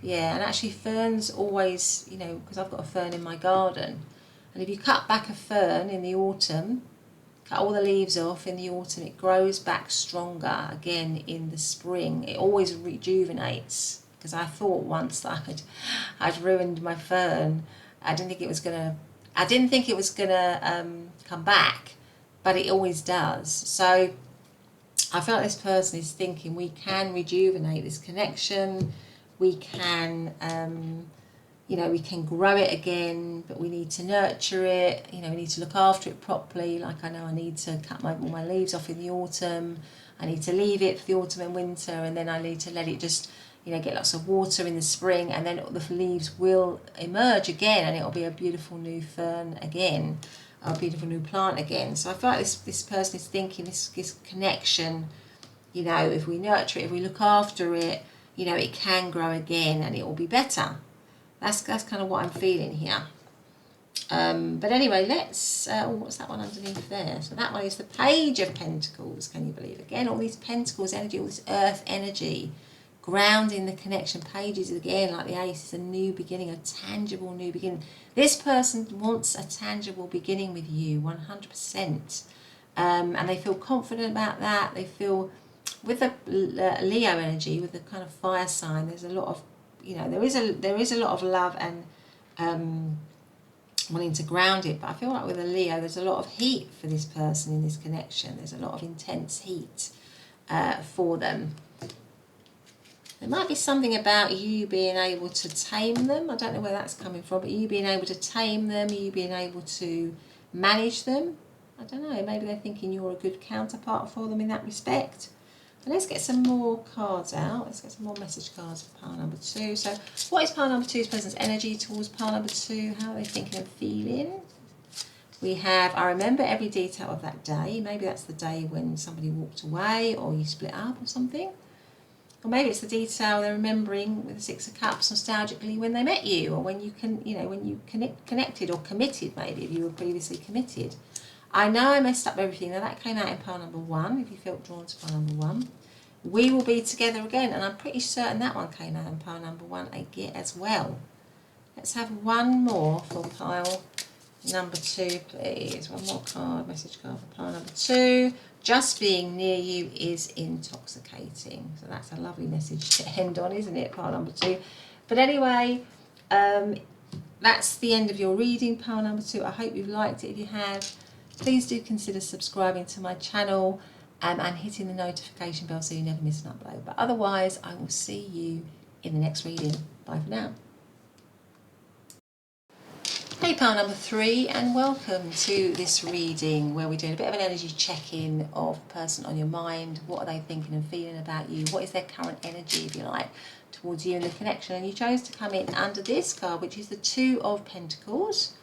Yeah, and actually ferns always, you know, because I've got a fern in my garden. And if you cut back a fern in the autumn, cut all the leaves off in the autumn, it grows back stronger again in the spring. It always rejuvenates, because I thought once that I'd ruined my fern. I didn't think it was gonna come back, but it always does. So I feel like this person is thinking, we can rejuvenate this connection, we can you know, we can grow it again, but we need to nurture it. You know, we need to look after it properly. Like, I know I need to cut all my leaves off in the autumn. I need to leave it for the autumn and winter, and then I need to let it just, you know, get lots of water in the spring, and then the leaves will emerge again, and it'll be a beautiful new fern again, a beautiful new plant again. So I feel like this person is thinking, this connection, you know, if we nurture it, if we look after it, you know, it can grow again, and it will be better. That's kind of what I'm feeling here. But anyway, let's... what's that one underneath there? So that one is the Page of Pentacles. Can you believe? Again, all these Pentacles energy, all this earth energy, grounding the connection. Pages, again, like the Ace, is a new beginning, a tangible new beginning. This person wants a tangible beginning with you, 100%. And they feel confident about that. They feel... With the Leo energy, with the kind of fire sign, there's a lot of, you know, there is a lot of love and wanting to ground it, but I feel like with a Leo, there's a lot of heat for this person in this connection. There's a lot of intense heat for them. There might be something about you being able to tame them. I don't know where that's coming from, but you being able to tame them, you being able to manage them. I don't know, maybe they're thinking you're a good counterpart for them in that respect. And let's get some more cards out. Let's get some more message cards for pile number 2. So what is pile number 2's person's energy towards pile number 2? How are they thinking and feeling? We have, I remember every detail of that day. Maybe that's the day when somebody walked away, or you split up or something. Or maybe it's the detail they're remembering with the Six of Cups nostalgically when they met you, or when you connected or committed, maybe if you were previously committed. I know I messed up everything. Now that came out in pile number 1, if you felt drawn to pile number 1. We will be together again, and I'm pretty certain that one came out in pile number 1 again as well. Let's have one more for pile number 2, please. One more card, message card for pile number 2. Just being near you is intoxicating. So that's a lovely message to end on, isn't it, pile number 2? But anyway, that's the end of your reading, pile number 2. I hope you've liked it. If you have, please do consider subscribing to my channel and hitting the notification bell so you never miss an upload. But otherwise, I will see you in the next reading. Bye for now. Hey pile number 3, and welcome to this reading where we're doing a bit of an energy check-in of the person on your mind. What are they thinking and feeling about you? What is their current energy, if you like, towards you and the connection? And you chose to come in under this card, which is the 2 of Pentacles.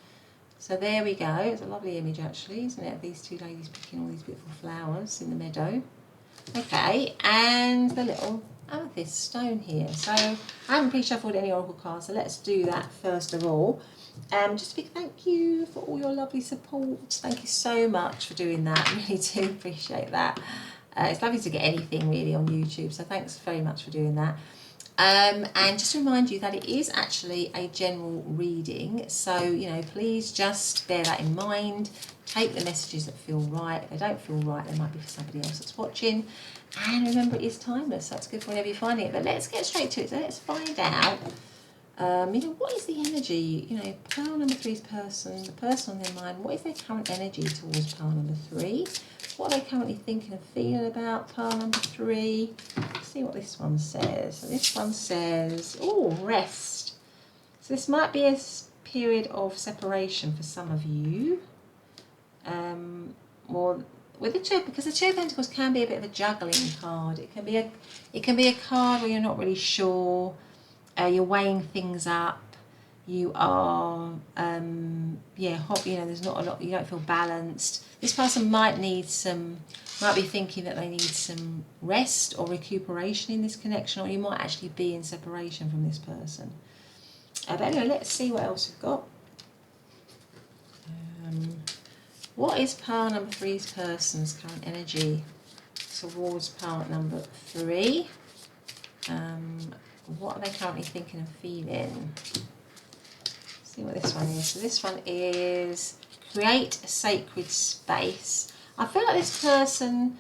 So there we go. It's a lovely image actually, isn't it? These two ladies picking all these beautiful flowers in the meadow. Okay, and the little amethyst stone here. So I haven't pre-shuffled any oracle cards, so let's do that first of all. Just a big thank you for all your lovely support. Thank you so much for doing that. I really do appreciate that. It's lovely to get anything really on YouTube, so thanks very much for doing that. And just to remind you that it is actually a general reading, so you know, please just bear that in mind. Take the messages that feel right. If they don't feel right, they might be for somebody else that's watching. And remember, it is timeless. That's good for whenever you're finding it. But let's get straight to it. So let's find out. You know, what is the energy? You know, pile number 3's person, the person on their mind. What is their current energy towards pile number 3? What are they currently thinking and feeling about pile number 3? Let's see what this one says. So this one says, oh, rest. So this might be a period of separation for some of you. Or with the 2, because the 2 of Pentacles can be a bit of a juggling card. It can be a card where you're not really sure. You're weighing things up. You are, there's not a lot. You don't feel balanced. This person might be thinking that they need some rest or recuperation in this connection, or you might actually be in separation from this person. But anyway, let's see what else we've got. What is pile number 3's person's current energy towards pile number 3? What are they currently thinking and feeling? Let's see what this one is. So this one is create a sacred space. I feel like this person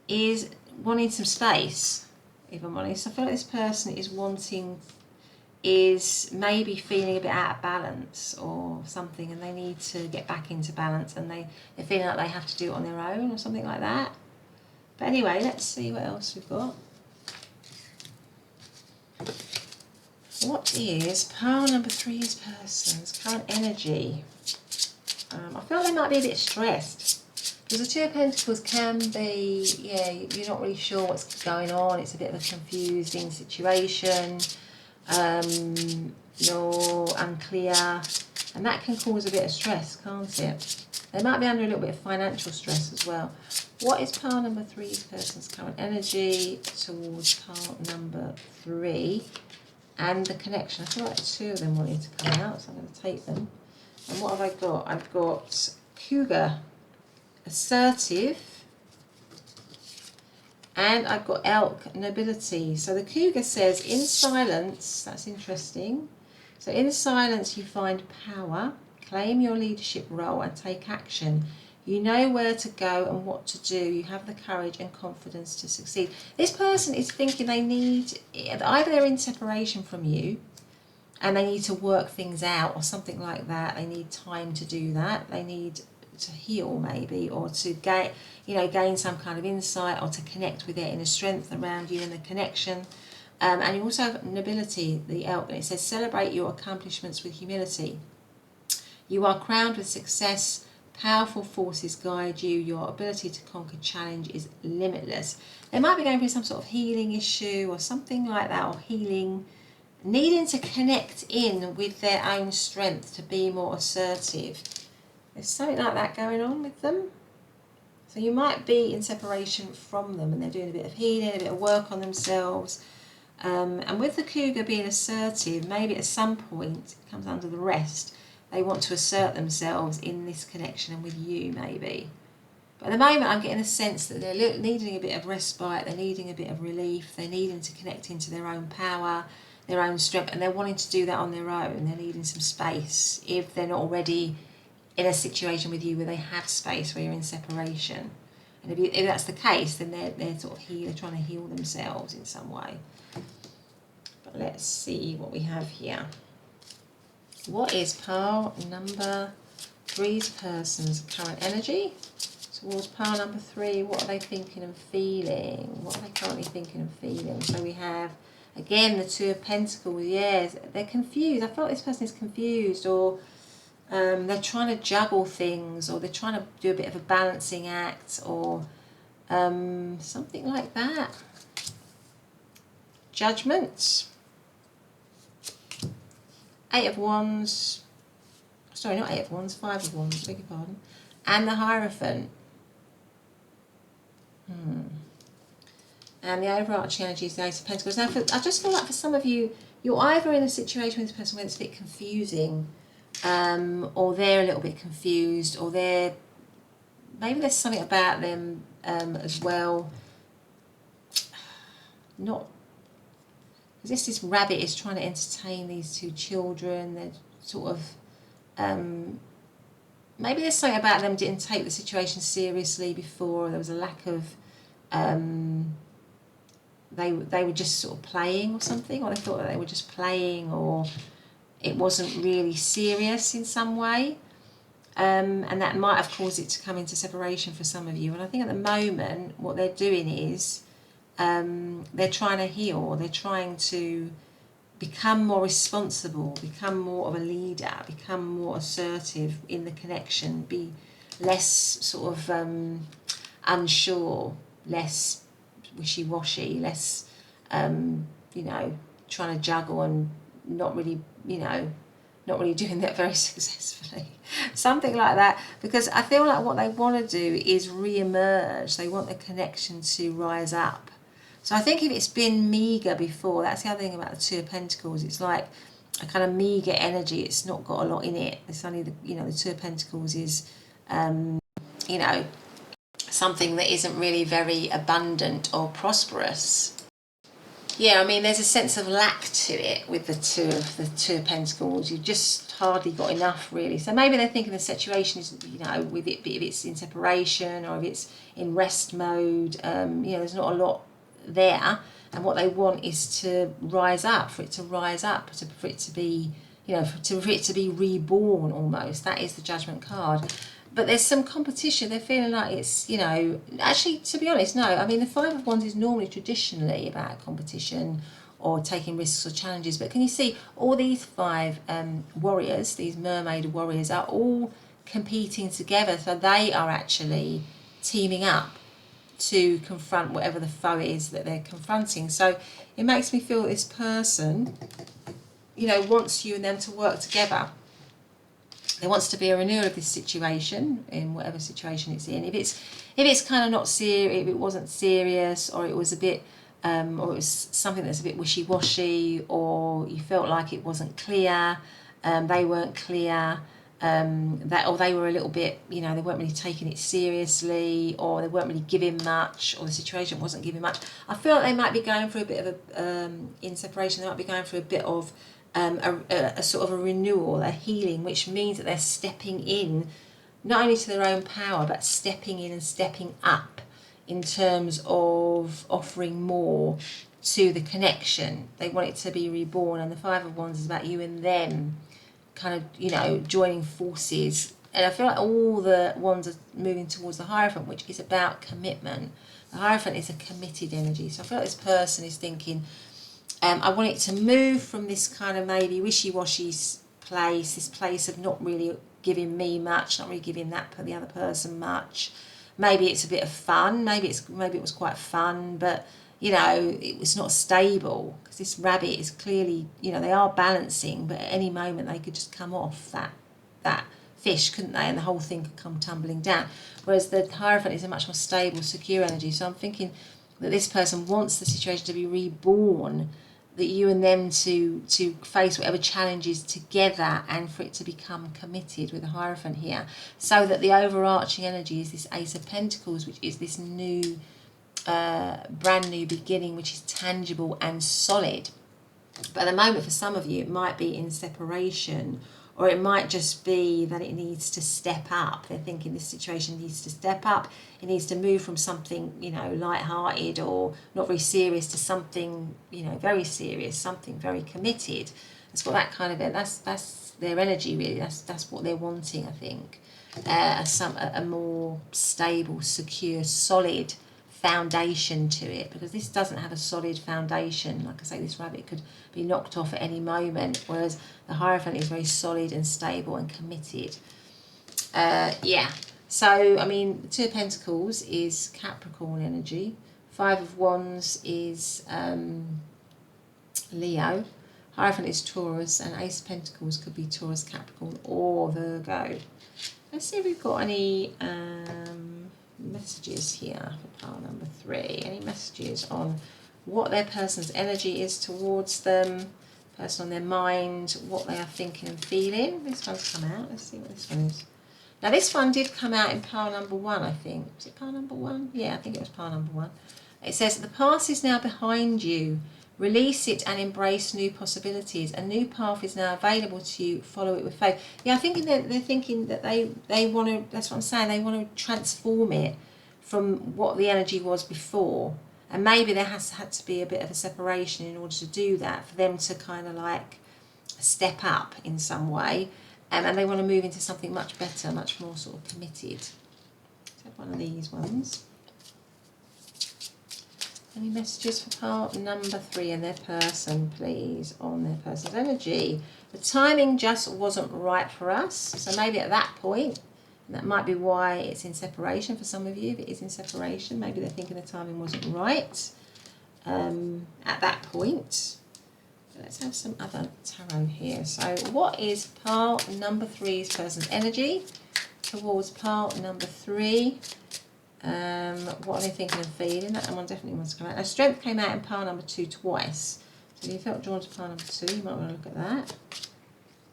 is wanting some space, if I'm honest. I feel like this person is maybe feeling a bit out of balance or something, and they need to get back into balance, and they're feeling like they have to do it on their own or something like that. But anyway, let's see what else we've got. What is pile number 3's person's current energy? I feel like they might be a bit stressed, because the 2 of Pentacles can be, you're not really sure what's going on. It's a bit of a confusing situation. You're unclear, and that can cause a bit of stress, can't it? They might be under a little bit of financial stress as well. What is pile number 3's person's current energy towards pile number 3 and the connection? I feel like 2 of them wanted to come out, so I'm going to take them. And what have I got? I've got cougar, assertive, and I've got elk, nobility. So the cougar says, in silence, that's interesting. So in silence you find power, claim your leadership role and take action. You know where to go and what to do. You have the courage and confidence to succeed. This person is thinking they need, either they're in separation from you and they need to work things out or something like that. They need time to do that. They need to heal maybe, or to gain some kind of insight, or to connect with their inner strength around you and the connection. And you also have nobility, the elk, and it says celebrate your accomplishments with humility. You are crowned with success. Powerful forces guide you. Your ability to conquer challenge is limitless. They might be going through some sort of healing issue or something like that, or healing, needing to connect in with their own strength to be more assertive. There's something like that going on with them. So you might be in separation from them and they're doing a bit of healing, a bit of work on themselves. And with the cougar being assertive, maybe at some point, it comes under the rest, they want to assert themselves in this connection and with you maybe. But at the moment I'm getting a sense that they're needing a bit of respite, they're needing a bit of relief, they're needing to connect into their own power, their own strength, and they're wanting to do that on their own. They're needing some space if they're not already in a situation with you where they have space, where you're in separation. And if that's the case, then they're sort of they're trying to heal themselves in some way. But let's see what we have here. What is pile number 3's person's current energy towards pile number 3? What are they thinking and feeling? What are they currently thinking and feeling? So we have, again, the 2 of Pentacles. Yes, they're confused. I feel like this person is confused, or They're trying to juggle things, or they're trying to do a bit of a balancing act, or something like that. Judgment. 8 of Wands. Sorry, not 8 of Wands, 5 of Wands, beg your pardon. And the Hierophant. And the overarching energy is the Ace of Pentacles. Now, I just feel like for some of you, you're either in a situation with this person where it's a bit confusing, or they're a little bit confused, or maybe there's something about them as well. Not, because this rabbit is trying to entertain these two children. They're sort of, maybe there's something about them didn't take the situation seriously before. There was a lack of, they were just sort of playing or something, or they thought that they were just playing, or it wasn't really serious in some way. And that might have caused it to come into separation for some of you. And I think at the moment, what they're doing is they're trying to heal. They're trying to become more responsible, become more of a leader, become more assertive in the connection, be less sort of unsure, less wishy-washy, less, you know, trying to juggle and not really, you know, not really doing that very successfully. Something like that. Because I feel like what they want to do is re-emerge. They want the connection to rise up. So I think if it's been meagre before, that's the other thing about the Two of Pentacles. It's like a kind of meagre energy. It's not got a lot in it. It's only the, you know, the Two of Pentacles is, you know, something that isn't really very abundant or prosperous. Yeah, I mean, there's a sense of lack to it with the Two of Pentacles. You've just hardly got enough, really. So maybe they're thinking the situation is, you know, with it, if it's in separation or if it's in rest mode, you know, there's not a lot there. And what they want is to rise up, for it to rise up, for it to be, you know, for it to be reborn almost. That is the Judgment card. But there's some competition. They're feeling like it's, you know, actually, to be honest, no. I mean, the Five of Wands is normally traditionally about competition or taking risks or challenges. But can you see all these five warriors, these mermaid warriors, are all competing together. So they are actually teaming up to confront whatever the foe is that they're confronting. So it makes me feel this person, you know, wants you and them to work together. There wants to be a renewal of this situation, in whatever situation it's in. If it's kind of not serious, if it wasn't serious, or it was a bit, or it was something that's a bit wishy-washy, or you felt like it wasn't clear, they weren't clear, or they were a little bit, you know, they weren't really taking it seriously, or they weren't really giving much, or the situation wasn't giving much. I feel like they might be going through a bit of a, in separation, they might be going through a bit of a sort of a renewal, a healing, which means that they're stepping in not only to their own power, but stepping in and stepping up in terms of offering more to the connection. They want it to be reborn, and the Five of Wands is about you and them kind of, you know, joining forces. And I feel like all the wands are moving towards the Hierophant, which is about commitment. The Hierophant is a committed energy. So I feel like this person is thinking, I want it to move from this kind of maybe wishy-washy place, this place of not really giving me much, not really giving the other person much. Maybe it's a bit of fun, maybe it was quite fun, but, you know, it was not stable, because this rabbit is clearly, you know, they are balancing, but at any moment they could just come off that fish, couldn't they? And the whole thing could come tumbling down. Whereas the Hierophant is a much more stable, secure energy. So I'm thinking that this person wants the situation to be reborn, that you and them to face whatever challenges together, and for it to become committed with the Hierophant here, so that the overarching energy is this Ace of Pentacles, which is this new, brand new beginning, which is tangible and solid. But at the moment, for some of you, it might be in separation, or it might just be that it needs to step up. They're thinking this situation needs to step up. It needs to move from something, you know, light-hearted or not very serious to something, you know, very serious, something very committed. It's got that kind of, that's their energy, really. That's what they're wanting, I think. A more stable, secure, solid foundation to it, because this doesn't have a solid foundation. Like I say, this rabbit could be knocked off at any moment, whereas the Hierophant is very solid and stable and committed. Yeah, so I mean, the Two of Pentacles is Capricorn energy, Five of Wands is Leo, Hierophant is Taurus, and Ace of Pentacles could be Taurus, Capricorn, or Virgo. Let's see if we've got any messages here for pile number 3. Any messages on what their person's energy is towards them, person on their mind, what they are thinking and feeling. This one's come out. Let's see what this one is. Now this one did come out in pile number 1, I think. Was it pile number 1? Yeah, I think it was pile number 1. It says, the past is now behind you. Release it and embrace new possibilities. A new path is now available to you. Follow it with faith. Yeah, I think they're thinking that they want to, that's what I'm saying, they want to transform it from what the energy was before. And maybe there has had to be a bit of a separation in order to do that, for them to kind of like step up in some way. And they want to move into something much better, much more sort of committed. Let's have one of these ones. Any messages for part number 3 and their person, please, on their person's energy? The timing just wasn't right for us. So maybe at that point, and that might be why it's in separation for some of you. If it is in separation, maybe they're thinking the timing wasn't right at that point. So let's have some other tarot here. So what is part number 3's person's energy towards part number 3? What are they thinking and feeling? That one definitely wants to come out. Now, Strength came out in pile number 2 twice. So if you felt drawn to pile number 2, you might want to look at that.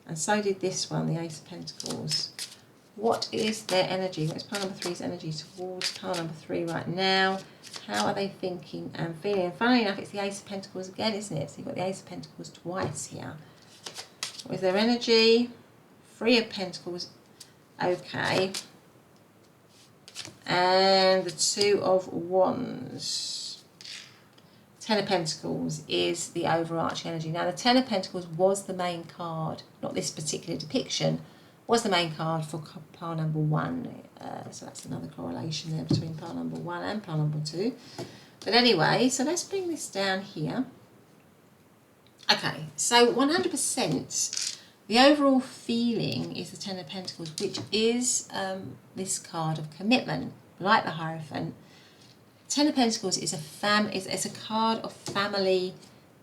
And so did this one, the Ace of Pentacles. What is their energy? What is pile number 3's energy towards pile number 3 right now? How are they thinking and feeling? And funnily enough, it's the Ace of Pentacles again, isn't it? So you've got the Ace of Pentacles twice here. What is their energy? 3 of Pentacles. Okay. And the 2 of Wands. 10 of Pentacles is the overarching energy. Now the 10 of Pentacles was the main card, not this particular depiction, was the main card for pile number 1. So that's another correlation there between pile number 1 and pile number 2. But anyway, so let's bring this down here. Okay, so 100%. The overall feeling is the 10 of Pentacles, which is this card of commitment, like the Hierophant. 10 of Pentacles is it's a card of family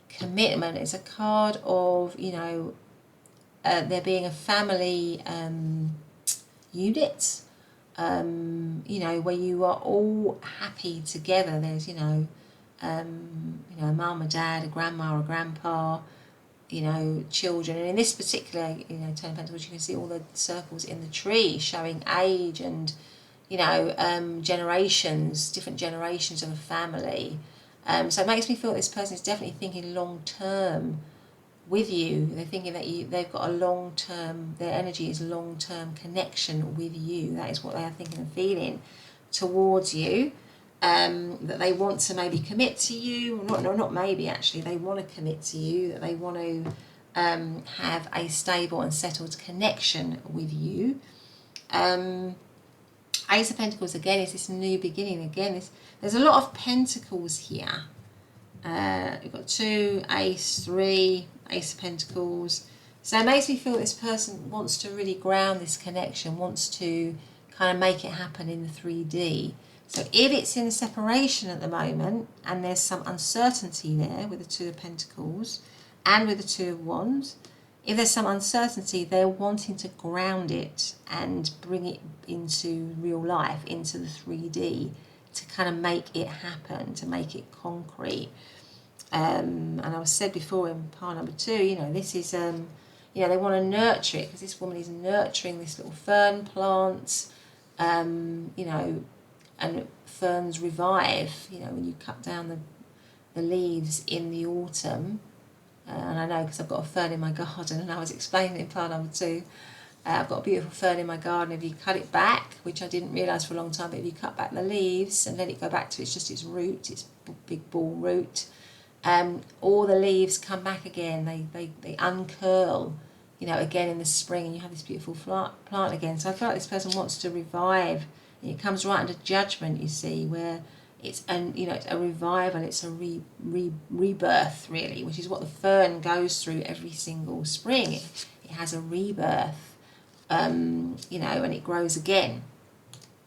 commitment. It's a card of, you know, there being a family unit, you know, where you are all happy together. There's, you know, a mum, a dad, a grandma, a grandpa, you know, children. And in this particular, you know, 10 of Pentacles, you can see all the circles in the tree showing age and, you know, generations, different generations of a family. So it makes me feel this person is definitely thinking long term with you. They're thinking that they've got a long term, their energy is long term connection with you. That is what they are thinking and feeling towards you. That they want to maybe commit to you, not maybe actually, they want to commit to you, that they want to have a stable and settled connection with you. Ace of Pentacles again is this new beginning. Again, there's a lot of Pentacles here. We've got 2, Ace, 3, Ace of Pentacles. So it makes me feel this person wants to really ground this connection, wants to kind of make it happen in the 3D. So if it's in separation at the moment and there's some uncertainty there with the 2 of Pentacles and with the 2 of Wands, if there's some uncertainty, they're wanting to ground it and bring it into real life, into the 3D, to kind of make it happen, to make it concrete. And I was said before in pile number 2, you know, this is, you know, they want to nurture it because this woman is nurturing this little fern plant, you know, and ferns revive, you know, when you cut down the leaves in the autumn. And I know because I've got a fern in my garden, and I was explaining in pile number 2, I've got a beautiful fern in my garden. If you cut it back, which I didn't realise for a long time, but if you cut back the leaves and let it go back to its root, its big ball root, all the leaves come back again. They uncurl, you know, again in the spring, and you have this beautiful plant again. So I feel like this person wants to revive. And it comes right under judgment, you see, where It's it's a revival, it's a rebirth really, which is what the fern goes through every single spring. It has a rebirth, and it grows again.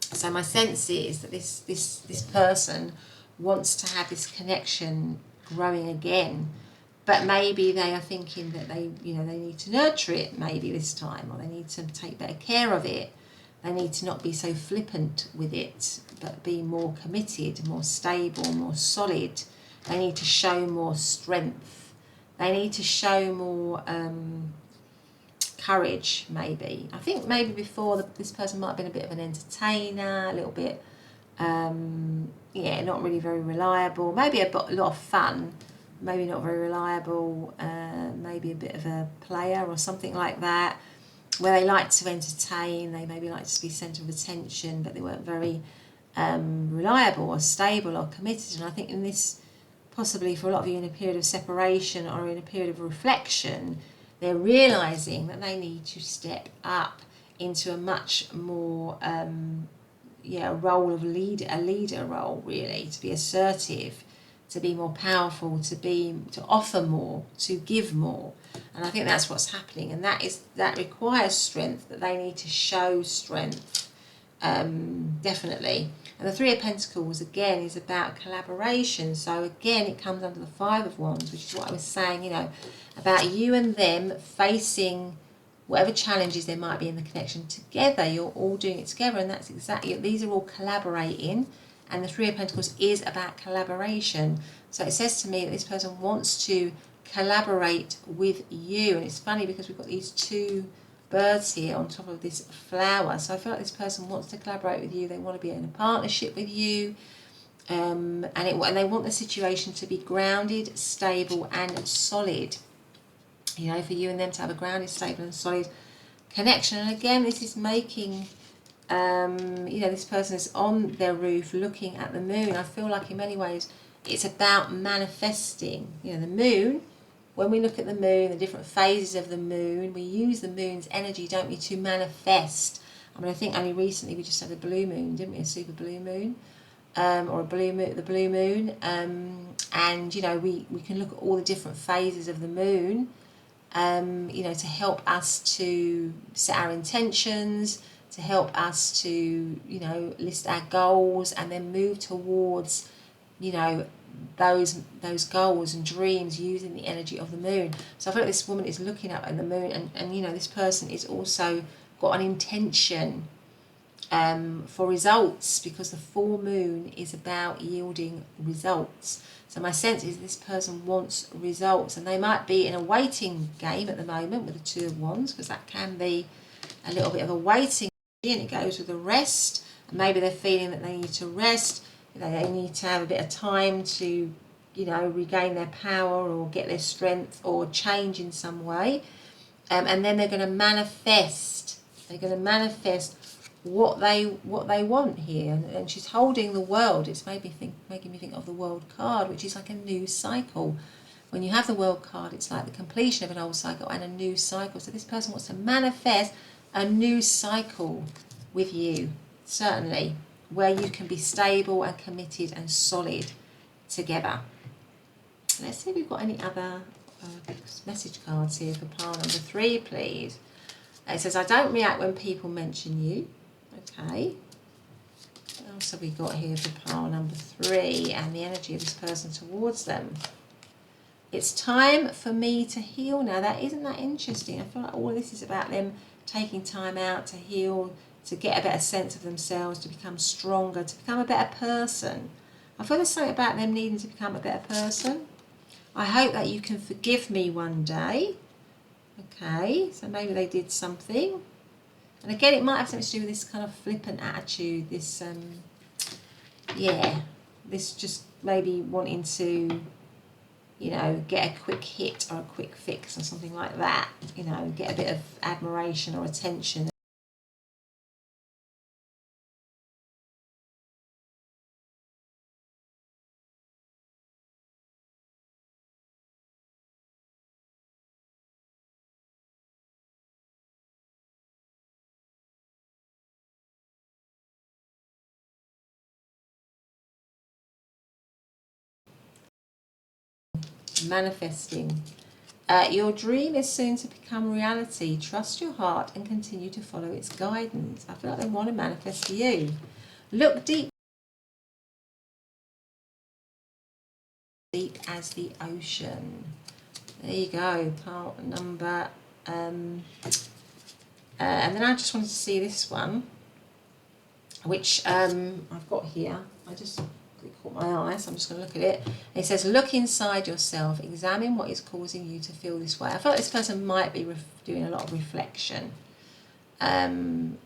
So my sense is that this person wants to have this connection growing again, but maybe they are thinking that they need to nurture it maybe this time, or they need to take better care of it. They need to not be so flippant with it, but be more committed, more stable, more solid. They need to show more strength. They need to show more courage, maybe. I think maybe before this person might have been a bit of an entertainer, a little bit, not really very reliable. Maybe a lot of fun, maybe not very reliable, maybe a bit of a player or something like that, where they like to entertain, they maybe like to be centre of attention, but they weren't very reliable or stable or committed. And I think in this, possibly for a lot of you, in a period of separation or in a period of reflection, they're realising that they need to step up into a much more role of a leader role, really, to be assertive, to be more powerful, to offer more, to give more. And I think that's what's happening, and that requires strength, that they need to show strength, definitely. And the Three of Pentacles, again, is about collaboration. So again, it comes under the Five of Wands, which is what I was saying, about you and them facing whatever challenges there might be in the connection together. You're all doing it together, and that's exactly it. These are all collaborating, and the Three of Pentacles is about collaboration. So it says to me that this person wants to collaborate with you. And it's funny because we've got these two birds here on top of this flower. So I feel like this person wants to collaborate with you. They want to be in a partnership with you. And they want the situation to be grounded, stable and solid. For you and them to have a grounded, stable and solid connection. And again, this is making, this person is on their roof looking at the moon. I feel like in many ways it's about manifesting. The moon, when we look at the moon, the different phases of the moon, we use the moon's energy, don't we, to manifest. I think only recently we just had a blue moon, didn't we? A super blue moon. Or the blue moon. And, we can look at all the different phases of the moon, to help us to set our intentions, to help us to, list our goals and then move towards, those goals and dreams using the energy of the moon. So I feel like this woman is looking up at the moon, and this person is also got an intention for results, because the full moon is about yielding results. So my sense is this person wants results, and they might be in a waiting game at the moment with the Two of Wands, because that can be a little bit of a waiting, and it goes with a rest. And maybe they're feeling that they need to rest, they need to have a bit of time to, regain their power or get their strength or change in some way. And then they're going to manifest. They're going to manifest what they want here. And she's holding the World. It's making me think of the World card, which is like a new cycle. When you have the World card, it's like the completion of an old cycle and a new cycle. So this person wants to manifest a new cycle with you, certainly, where you can be stable and committed and solid together. Let's see if we've got any other message cards here for pile number 3, please. It says, I don't react when people mention you. Okay. What else have we got here for pile number 3 and the energy of this person towards them? It's time for me to heal now. Isn't that interesting? I feel like all of this is about them taking time out to heal, to get a better sense of themselves, to become stronger, to become a better person. I feel there's something about them needing to become a better person. I hope that you can forgive me one day. Okay, so maybe they did something. And again, it might have something to do with this kind of flippant attitude, this, this just maybe wanting to, get a quick hit or a quick fix or something like that, get a bit of admiration or attention. manifesting. Your dream is soon to become reality. Trust your heart and continue to follow its guidance. I feel like they want to manifest you. Look deep as the ocean. There you go, part number. And then I just wanted to see this one, which I've got here. It caught my eye, so I'm just going to look at it. It says, look inside yourself, examine what is causing you to feel this way. I feel like this person might be doing a lot of reflection and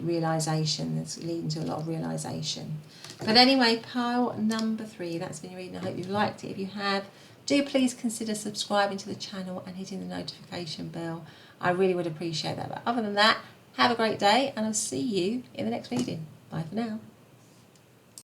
realisation. That's leading to a lot of realisation. But anyway, pile number 3, that's been your reading. I hope you've liked it. If you have, do please consider subscribing to the channel and hitting the notification bell. I really would appreciate that. But other than that, have a great day, and I'll see you in the next reading. Bye for now.